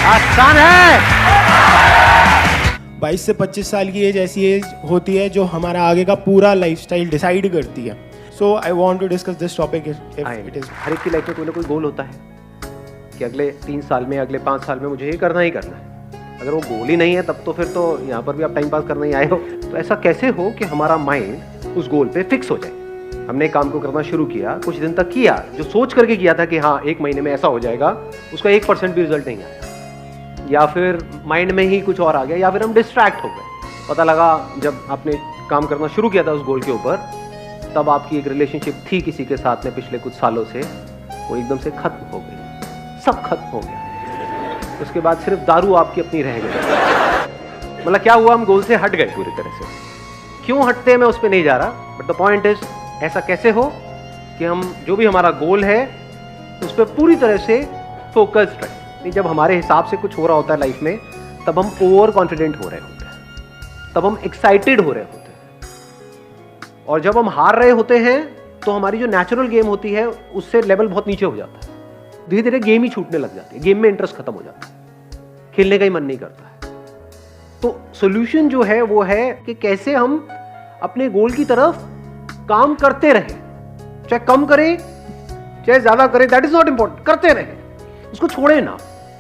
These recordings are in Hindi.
आसान है। 22 से 25 साल की एज ऐसी एज होती है जो हमारा आगे का पूरा लाइफस्टाइल डिसाइड करती है। So I want to discuss this topic if it is. हर एक की लाइफ में कोई ना कोई गोल होता है कि अगले 3 साल में, अगले 5 साल में मुझे ये करना ही करना है। अगर वो गोल ही नहीं है तब तो फिर तो यहाँ पर भी आप टाइम पास करने ही आए हो। तो ऐसा कैसे हो कि हमारा माइंड उस गोल पे फिक्स हो जाए। हमने एक काम को करना शुरू किया, कुछ दिन तक किया, जो सोच करके किया था कि हाँ 1 महीने में ऐसा हो जाएगा, उसका 1% भी रिजल्ट नहीं आया, या फिर माइंड में ही कुछ और आ गया, या फिर हम डिस्ट्रैक्ट हो गए। पता लगा जब आपने काम करना शुरू किया था उस गोल के ऊपर, तब आपकी एक रिलेशनशिप थी किसी के साथ में पिछले कुछ सालों से, वो एकदम से खत्म हो गई, सब खत्म हो गया। उसके बाद सिर्फ दारू आपकी अपनी रह गई। मतलब क्या हुआ, हम गोल से हट गए पूरी तरह से। क्यों हटते हैं मैं उस पर नहीं जा रहा, बट द पॉइंट इज ऐसा कैसे हो कि हम जो भी हमारा गोल है उस पर पूरी तरह से फोकस्ड रहे। जब हमारे हिसाब से कुछ हो रहा होता है लाइफ में, तब हम ओवर कॉन्फिडेंट हो रहे होते हैं, तब हम एक्साइटेड हो रहे होते हैं। और जब हम हार रहे होते हैं तो हमारी जो नेचुरल गेम होती है उससे लेवल बहुत नीचे हो जाता है। धीरे धीरे गेम ही छूटने लग जाती है, गेम में इंटरेस्ट खत्म हो जाता है, खेलने का ही मन नहीं करता है। तो सॉल्यूशन जो है वो है कि कैसे हम अपने गोल की तरफ काम करते रहे, चाहे कम करें चाहे ज्यादा करें, दैट इज नॉट इंपॉर्टेंट, करते रहे, उसको छोड़े ना।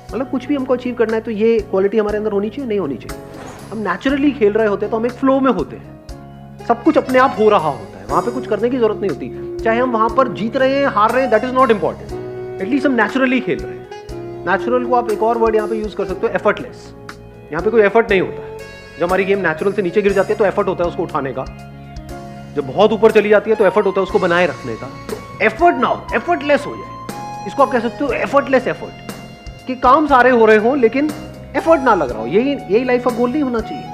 मतलब कुछ भी हमको अचीव करना है तो ये क्वालिटी हमारे अंदर होनी चाहिए, नहीं होनी चाहिए। हम नेचुरली खेल रहे होते हैं तो हम एक फ्लो में होते हैं, सब कुछ अपने आप हो रहा होता है, वहां पे कुछ करने की जरूरत नहीं होती। चाहे हम वहां पर जीत रहे हैं हार रहे हैं, that is not important, at least हम नेचुरली खेल रहे हैं। नेचुरल को आप एक और वर्ड यहाँ पे यूज कर सकते हो, एफर्टलेस। यहाँ पे कोई एफर्ट नहीं होता है। जब हमारी गेम नेचुरल से नीचे गिर जाती है तो एफर्ट होता है उसको उठाने का, जब बहुत ऊपर चली जाती है तो एफर्ट होता है उसको बनाए रखने का। तो एफर्ट ना हो, एफर्टलेस हो जाए, इसको आप कह सकते हो एफर्टलेस एफर्ट, कि काम सारे हो रहे हो लेकिन एफर्ट ना लग रहा हो। यही लाइफ का गोल नहीं होना चाहिए।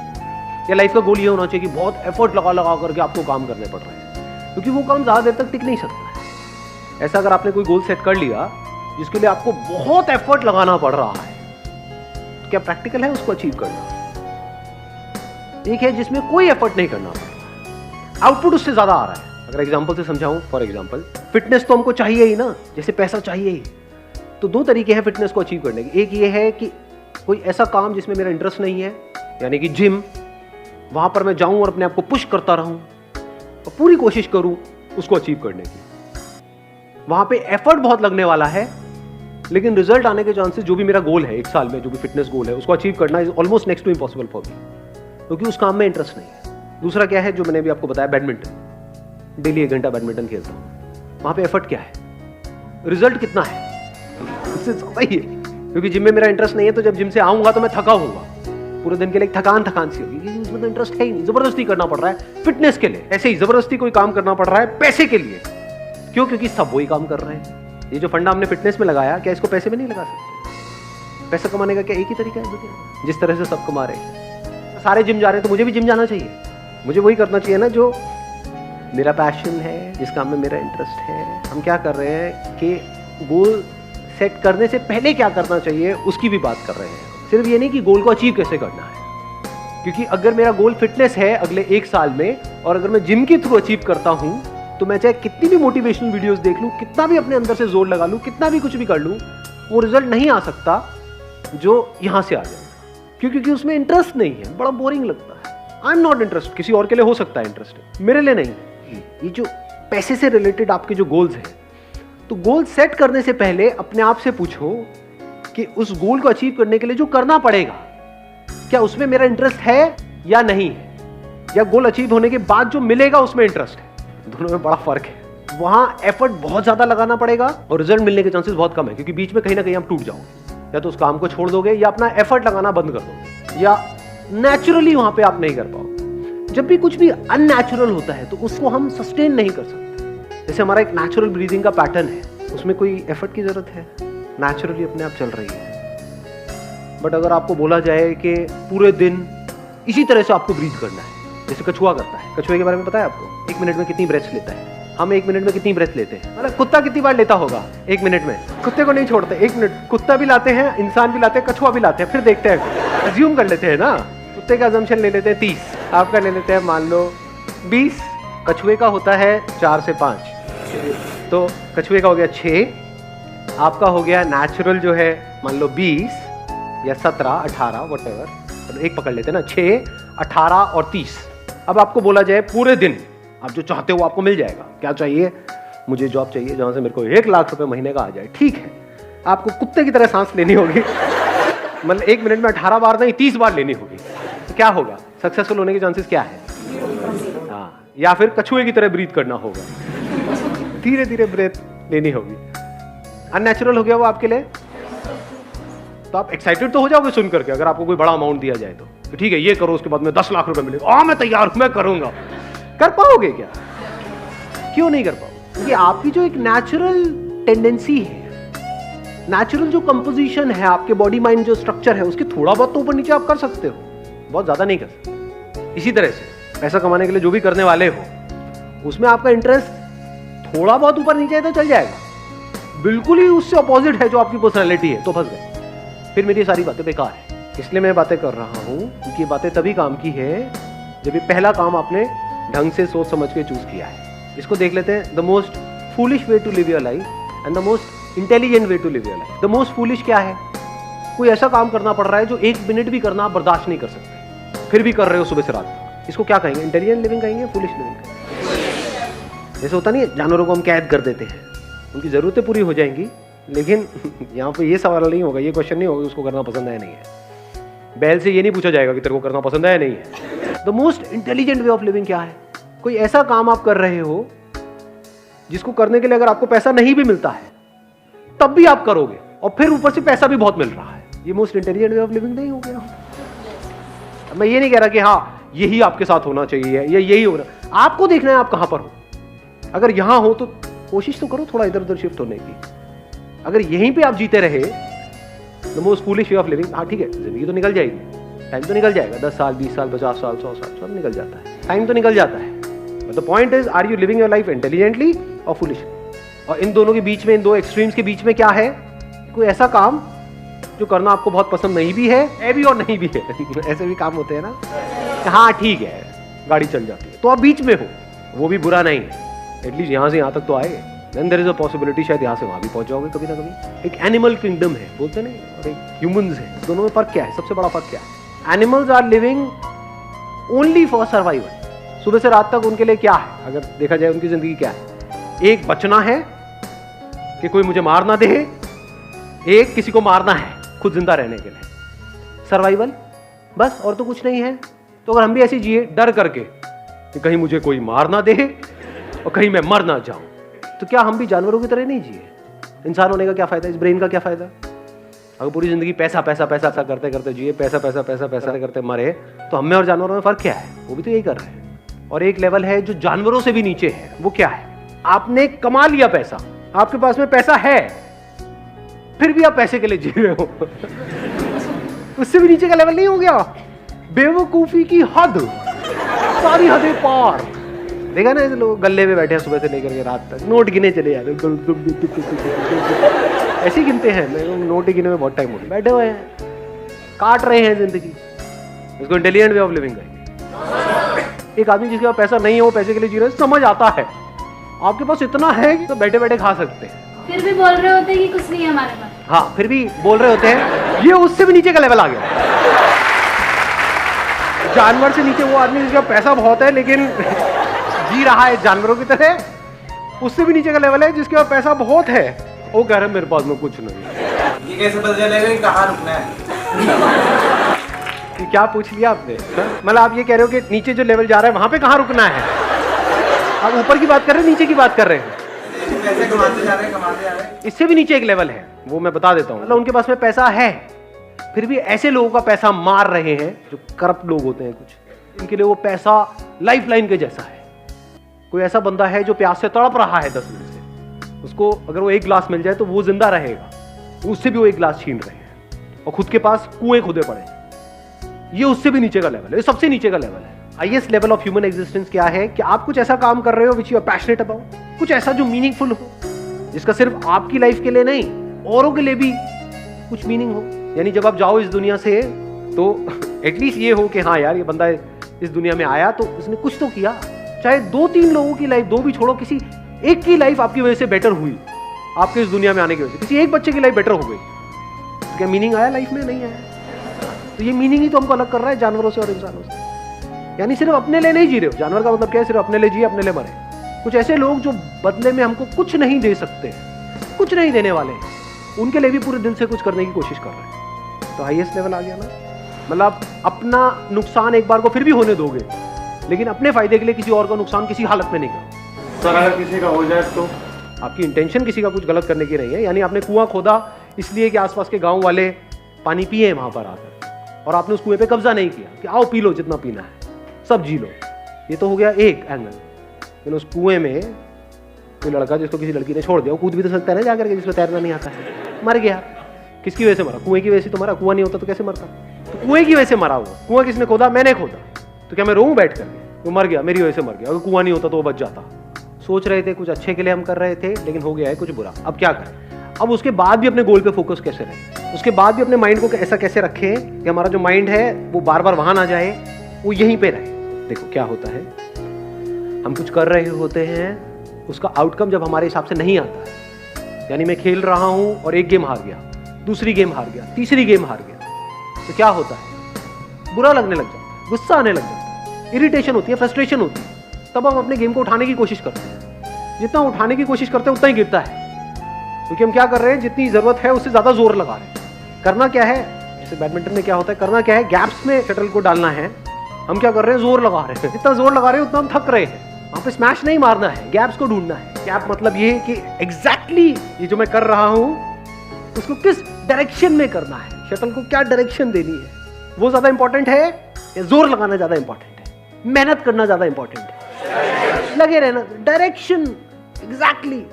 या लाइफ का गोल ये होना चाहिए कि बहुत एफर्ट लगा लगा करके आपको काम करने पड़ रहे हैं, क्योंकि वो काम ज्यादा देर तक टिक नहीं सकता है। ऐसा अगर आपने कोई गोल सेट कर लिया जिसके लिए आपको बहुत एफर्ट लगाना पड़ रहा है, तो क्या प्रैक्टिकल है उसको अचीव करना? एक है जिसमें कोई एफर्ट नहीं करना पड़ रहा, आउटपुट उससे ज्यादा आ रहा है। अगर एग्जांपल से समझाऊं, फॉर एग्जांपल फिटनेस तो हमको चाहिए ही ना, जैसे पैसा चाहिए ही। तो 2 तरीके हैं फिटनेस को अचीव करने के। एक ये है कि कोई ऐसा काम जिसमें मेरा इंटरेस्ट नहीं है, यानी कि जिम, वहां पर मैं जाऊं और अपने आप को पुश करता रहूं और पूरी कोशिश करूं उसको अचीव करने की। वहां पे एफर्ट बहुत लगने वाला है, लेकिन रिजल्ट आने के चांसेस, जो भी मेरा गोल है 1 साल में, जो भी फिटनेस गोल है उसको अचीव करना is almost next to impossible for me, क्योंकि उस काम में इंटरेस्ट नहीं है। दूसरा क्या है, जो मैंने भी आपको बताया, बैडमिंटन। डेली 1 घंटा बैडमिंटन खेलता हूँ, वहां पे एफर्ट क्या है, रिजल्ट कितना है, इससे ज्यादा ही है। क्योंकि जिम में मेरा इंटरेस्ट नहीं है, तो जब जिम से आऊंगा तो मैं थका होऊंगा, पूरे दिन के लिए थकान सी होगी, उसमें तो इंटरेस्ट है ही नहीं, जबरदस्ती करना पड़ रहा है फिटनेस के लिए। ऐसे ही जबरदस्ती कोई काम करना पड़ रहा है पैसे के लिए। क्यों? क्योंकि सब वही काम कर रहे हैं। ये जो फंडा हमने फिटनेस में लगाया, क्या इसको पैसे में नहीं लगा सकते? पैसा कमाने का क्या एक ही तरीका है दुनिया, जिस तरह से सब कमा रहे हैं। सारे जिम जा रहे हैं तो मुझे भी जिम जाना चाहिए, मुझे वही करना चाहिए ना जो मेरा पैशन है, जिस काम में मेरा इंटरेस्ट है। हम क्या कर रहे हैं कि गोल सेट करने से पहले क्या करना चाहिए उसकी भी बात कर रहे हैं। सिर्फ ये नहीं कि गोल को अचीव कैसे करना है, क्योंकि अगर मेरा गोल फिटनेस है अगले 1 साल में, और अगर मैं जिम के थ्रू अचीव करता हूं, तो मैं चाहे कितनी भी मोटिवेशनल वीडियोस देख लूं, कितना भी अपने अंदर से जोर लगा लूं, कितना भी कुछ भी कर लूं, वो रिजल्ट नहीं आ सकता जो यहां से आ जाए। क्योंकि उसमें इंटरेस्ट नहीं है, बड़ा बोरिंग लगता है। I am not interested. किसी और के लिए हो सकता है इंटरेस्ट, मेरे लिए नहीं। ये जो पैसे से रिलेटेड आपके जो गोल्स हैं, तो गोल सेट करने से पहले अपने आप से पूछो कि उस गोल को अचीव करने के लिए जो करना पड़ेगा, क्या उसमें मेरा इंटरेस्ट है या नहीं है, या गोल अचीव होने के बाद जो मिलेगा उसमें इंटरेस्ट है। दोनों में बड़ा फर्क है। वहां एफर्ट बहुत ज्यादा लगाना पड़ेगा और रिजल्ट मिलने के चांसेस बहुत कम है, क्योंकि बीच में कहीं ना कहीं आप टूट जाओगे, या तो उस काम को छोड़ दोगे या अपना एफर्ट लगाना बंद कर दोगे, या नेचुरली वहां पे आप नहीं कर पाओगे। जब भी कुछ भी अननेचुरल होता है तो उसको हम सस्टेन नहीं कर सकते। जैसे हमारा एक नेचुरल ब्रीदिंग का पैटर्न है, उसमें कोई एफर्ट की जरूरत है, नेचुरली अपने आप चल रही है। बट अगर आपको बोला जाए कि पूरे दिन इसी तरह से आपको ब्रीथ करना है, जैसे कछुआ करता है। कछुए के बारे में पता है आपको? 1 मिनट में कितनी ब्रेथ लेता है? हम 1 मिनट में कितनी ब्रेथ लेते हैं? मतलब कुत्ता कितनी बार लेता होगा 1 मिनट में? कुत्ते को नहीं छोड़ते 1 मिनट। कुत्ता भी लाते हैं, इंसान भी लाते हैं, कछुआ भी लाते हैं, फिर देखते हैं, अज्यूम कर लेते हैं ना। कुत्ते का अजम्पशन ले लेते हैं 30, आपका ले लेते हैं मान लो 20, कछुए का होता है 4 से 5, तो कछुए का हो गया 6, आपका हो गया नेचुरल जो है मान लो 20, या 17, 18 व्हाटएवर, एक पकड़ लेते हैं ना, 6, 18 और 30। अब आपको बोला जाए पूरे दिन आप जो चाहते हो आपको मिल जाएगा। क्या चाहिए? मुझे जॉब चाहिए जहां से मेरे को 1 लाख रुपए महीने का आ जाए। ठीक है, आपको कुत्ते की तरह सांस लेनी होगी, मतलब 1 मिनट में 18 बार नहीं 30 बार लेनी होगी। तो क्या होगा? सक्सेसफुल होने के चांसेस क्या है? हाँ, या फिर कछुए की तरह ब्रीथ करना होगा, धीरे धीरे ब्रेथ लेनी होगी। अननेचुरल हो गया वो आपके लिए? तो आप एक्साइटेड तो हो जाओगे सुन करके, अगर आपको कोई बड़ा अमाउंट दिया जाए तो ठीक है ये करो, उसके बाद में 10 लाख रुपए मिलेगा, मैं तैयार हूं, मैं करूंगा। कर पाओगे क्या? क्यों नहीं कर पाओगे? क्योंकि आपकी जो एक नेचुरल टेंडेंसी है, नेचुरल जो कंपोजिशन है, आपके बॉडी माइंड जो स्ट्रक्चर है, उसके थोड़ा बहुत तो ऊपर नीचे आप कर सकते हो, बहुत ज्यादा नहीं कर सकते। इसी तरह से पैसा कमाने के लिए जो भी करने वाले हो, उसमें आपका इंटरेस्ट थोड़ा बहुत ऊपर नीचे है तो चल जाएगा। बिल्कुल ही उससे अपोजिट है जो आपकी पर्सनैलिटी है तो फंस गए, फिर मेरी सारी बातें बेकार है। इसलिए मैं बातें कर रहा हूं क्योंकि बातें तभी काम की है जब ये पहला काम आपने ढंग से सोच समझ के चूज किया है। इसको देख लेते हैं, the most foolish way to live your life and the most intelligent way to live your life. The most foolish क्या है? कोई ऐसा काम करना पड़ रहा है जो 1 मिनट भी करना आप बर्दाश्त नहीं कर सकते, फिर भी कर रहे हो सुबह से रात तक। इसको क्या कहेंगे? इंटेलिजेंट लिविंग कहेंगे, फूलिश लिविंग कहेंगे। जैसे होता नहीं है, जानवरों को हम कैद कर देते हैं, उनकी जरूरतें पूरी हो जाएंगी, लेकिन यहाँ पे ये सवाल नहीं होगा, ये क्वेश्चन नहीं होगा उसको करना पसंद है नहीं है। बैल से ये नहीं पूछा जाएगा कि तेरे को करना पसंद है नहीं है। The most intelligent way of living क्या है? कोई ऐसा काम आप कर रहे हो जिसको करने के लिए अगर आपको पैसा नहीं भी मिलता है तब भी आप करोगे, और फिर ऊपर से पैसा भी बहुत मिल रहा है। ये most intelligent way of living नहीं हो गया? मैं ये नहीं कह रहा कि हाँ यही आपके साथ होना चाहिए या यही हो रहा, आपको देखना है आप कहां पर हो। अगर यहां हो तो कोशिश तो करो थोड़ा इधर उधर शिफ्ट होने की। अगर यहीं पे आप जीते रहे, the most foolish way of living, हाँ ठीक है जिंदगी तो निकल जाएगी, टाइम तो निकल जाएगा, 10 साल 20 साल 50 साल 100 साल सब निकल जाता है, टाइम तो निकल जाता है। But the point is, are you living your life intelligently और फूलिशली? और इन दोनों के बीच में, इन दो एक्सट्रीम्स के बीच में क्या है? कोई ऐसा काम जो करना आपको बहुत पसंद नहीं भी है भी और नहीं भी है। ऐसे भी काम होते हैं ना, हाँ ठीक है गाड़ी चल जाती है, तो आप बीच में हो, वो भी बुरा नहीं है, एटलीस्ट यहाँ से यहाँ तक तो आए। Then there is a possibility शायद यहाँ से वहाँ भी पहुँच जाओगे कभी ना कभी। एक एनिमल किंगडम है बोलते नहीं, और एक ह्यूमंस है, दोनों में फर्क क्या है? सबसे बड़ा फर्क क्या है? Animals are living only for survival. सुबह से रात तक उनके लिए क्या है? अगर देखा जाए उनकी जिंदगी क्या है? एक बचना है कि कोई मुझे मार ना दे, एक किसी को मारना है खुद जिंदा रहने के लिए, सर्वाइवल बस, और तो कुछ नहीं है। तो अगर हम भी ऐसे जिए डर करके कि कहीं मुझे कोई मार ना दे और कहीं मैं मर ना जाऊं, तो क्या हम भी जानवरों की तरह नहीं जिए? इंसान होने का क्या फायदा? इस ब्रेन का क्या फायदा? अगर पूरी जिंदगी पैसा पैसा पैसा ऐसा करते करते जिए, पैसा पैसा पैसा पैसा करते मरे, तो हमें और जानवरों में फर्क क्या है? वो भी तो यही कर रहे हैं। और एक लेवल है जो जानवरों से भी नीचे है, वो क्या है? आपने कमा लिया पैसा, आपके पास में पैसा है, फिर भी आप पैसे के लिए जी रहे हो। उससे भी नीचे का लेवल नहीं हो गया? बेवकूफी की हद, सारी हदें पार। देखा ना ऐसे लोग गल्ले में बैठे हैं सुबह से लेकर के रात तक, नोट गिने चले जाते, ऐसे ही गिनते हैं। नोट गिने में बहुत टाइम हो गया, बैठे हुए हैं, काट रहे हैं जिंदगी। इसको इंटेलिजेंट वे ऑफ लिविंग कहेंगे। एक आदमी जिसके पास पैसा नहीं है, वो पैसे के लिए जी रहे, समझ आता है। आपके पास इतना है कि तो बैठे बैठे खा सकते हैं, फिर भी बोल रहे होते हैं कि कुछ नहीं है हमारे पास। हाँ, फिर भी बोल रहे होते हैं। ये उससे भी नीचे का लेवल आ गया। जानवर से नीचे वो आदमी जिसका पैसा बहुत है लेकिन जी रहा है जानवरों की तरह, उससे भी नीचे का लेवल है जिसके पास पैसा बहुत है, वो कह रहा है मेरे पास में कुछ नहीं। ये कैसे पता चलेगा कि कहाँ रुकना है? कि क्या पूछ लिया आपने? मतलब आप ये कह रहे हो कि नीचे जो लेवल जा रहा है वहां पे कहाँ रुकना है? आप ऊपर की बात कर रहे हैं, नीचे की बात कर रहे हैं? पैसे कमाते जा रहे हैं, कमाते जा रहे हैं। इससे भी नीचे एक लेवल है, वो मैं बता देता हूँ। मतलब उनके पास में पैसा है, फिर भी ऐसे लोगों का पैसा मार रहे हैं जो करप्ट लोग होते हैं कुछ, इनके लिए वो पैसा लाइफ लाइन के जैसा है। कोई ऐसा बंदा है जो प्यास से तड़प रहा है 10 मिनट से, उसको अगर वो 1 गिलास मिल जाए तो वो जिंदा रहेगा, उससे भी वो 1 गिलास छीन रहे हैं, और खुद के पास कुएं खुदे पड़े। ये उससे भी नीचे का लेवल है, ये सबसे नीचे का लेवल है। Highest level of human existence क्या है? कि आप कुछ ऐसा काम कर रहे हो which you are passionate about, कुछ ऐसा जो मीनिंगफुल हो, जिसका सिर्फ आपकी लाइफ के लिए नहीं औरों के लिए भी कुछ मीनिंग हो। यानी जब आप जाओ इस दुनिया से तो एटलीस्ट ये हो कि हाँ यार ये बंदा इस दुनिया में आया तो उसने कुछ तो किया, चाहे 2-3 लोगों की लाइफ, 2 भी छोड़ो, किसी एक की लाइफ आपकी वजह से बेटर हुई, आपके इस दुनिया में आने की वजह से किसी एक बच्चे की लाइफ बेटर हो गई, तो क्या मीनिंग आया लाइफ में? नहीं आया। तो ये मीनिंग ही तो हमको अलग कर रहा है जानवरों से और इंसानों से। यानी सिर्फ अपने लिए नहीं जी रहे हो। जानवर का मतलब क्या है? सिर्फ अपने लिए जिए, अपने लिए मरे। कुछ ऐसे लोग जो बदले में हमको कुछ नहीं दे सकते, कुछ नहीं देने वाले हैं, उनके लिए भी पूरे दिल से कुछ करने की कोशिश कर रहे हैं। तो हाईएस्ट लेवल आ गया ना। मतलब अपना नुकसान एक बार को फिर भी होने दोगे, लेकिन अपने फायदे के लिए किसी और का नुकसान किसी हालत में नहीं करो। सर अगर किसी का हो जाए तो? आपकी इंटेंशन किसी का कुछ गलत करने की नहीं है। यानी आपने कुआं खोदा इसलिए कि आसपास के गांव वाले पानी पिए वहां पर आकर, और आपने उस कुएं पे कब्जा नहीं किया कि आओ पी लो जितना पीना है, सब जी लो। ये तो हो गया एक एंगल। लेकिन उस कुएं में कोई लड़का जिसको किसी लड़की ने छोड़ दिया, वो कूद भी तो सकता है ना जाकर के, जिसको तैरना नहीं आता है, मर गया। किसकी वजह से मरा? कुएं की वजह से तो मरा। कुआं नहीं होता तो कैसे मरता? तो कुएं की वजह से मरा हुआ। कुआं किसने खोदा? मैंने खोदा। तो क्या मैं रोऊं बैठ करके? वो मर गया, मेरी वजह से मर गया। अगर कुआं नहीं होता तो वो बच जाता। सोच रहे थे कुछ अच्छे के लिए हम कर रहे थे, लेकिन हो गया है कुछ बुरा। अब क्या करें? अब उसके बाद भी अपने गोल पे फोकस कैसे रहे? उसके बाद भी अपने माइंड को ऐसा कैसे रखें कि हमारा जो माइंड है वो बार बार वहां ना जाए, वो यहीं पे रहे। देखो क्या होता है, हम कुछ कर रहे होते हैं, उसका आउटकम जब हमारे हिसाब से नहीं आता है, यानी मैं खेल रहा हूं और एक गेम हार गया, दूसरी गेम हार गया, तीसरी गेम हार गया, तो क्या होता है? बुरा लगने लग जाता है, गुस्सा आने लग जाता है, इरिटेशन होती है, फ्रस्ट्रेशन होती है। तब हम अपने गेम को उठाने की कोशिश करते हैं। जितना उठाने की कोशिश करते हैं उतना ही गिरता है, क्योंकि हम क्या कर रहे हैं, जितनी जरूरत है उससे ज्यादा जोर लगा रहे हैं। करना क्या है, जैसे बैडमिंटन में क्या होता है, करना क्या है, गैप्स में शटल को डालना है। हम क्या कर रहे हैं, जोर लगा रहे हैं। जितना जोर लगा रहे हैं उतना हम थक रहे हैं। वहां पे स्मैश नहीं मारना है, गैप्स को ढूंढना है। गैप मतलब ये कि एग्जैक्टली ये जो मैं कर रहा हूं उसको किस डायरेक्शन में करना है, शटल को क्या डायरेक्शन देनी है, वो ज्यादा इंपॉर्टेंट है या जोर लगाना ज्यादा इंपॉर्टेंट है, मेहनत करना ज्यादा इंपॉर्टेंट है, लगे रहना, डायरेक्शन एग्जैक्टली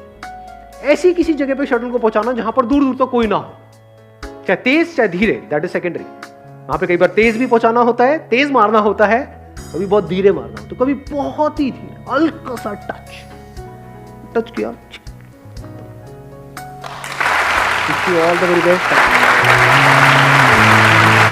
ऐसी किसी जगह पे शटल को पहुंचाना जहां पर दूर दूर तक कोई ना हो, चाहे तेज चाहे धीरे, दैट इज सेकेंडरी। वहां पे कई बार तेज भी पहुंचाना होता है, तेज मारना होता है, कभी बहुत धीरे मारना, तो कभी बहुत ही धीरे, हल्का सा टच किया। All the very best.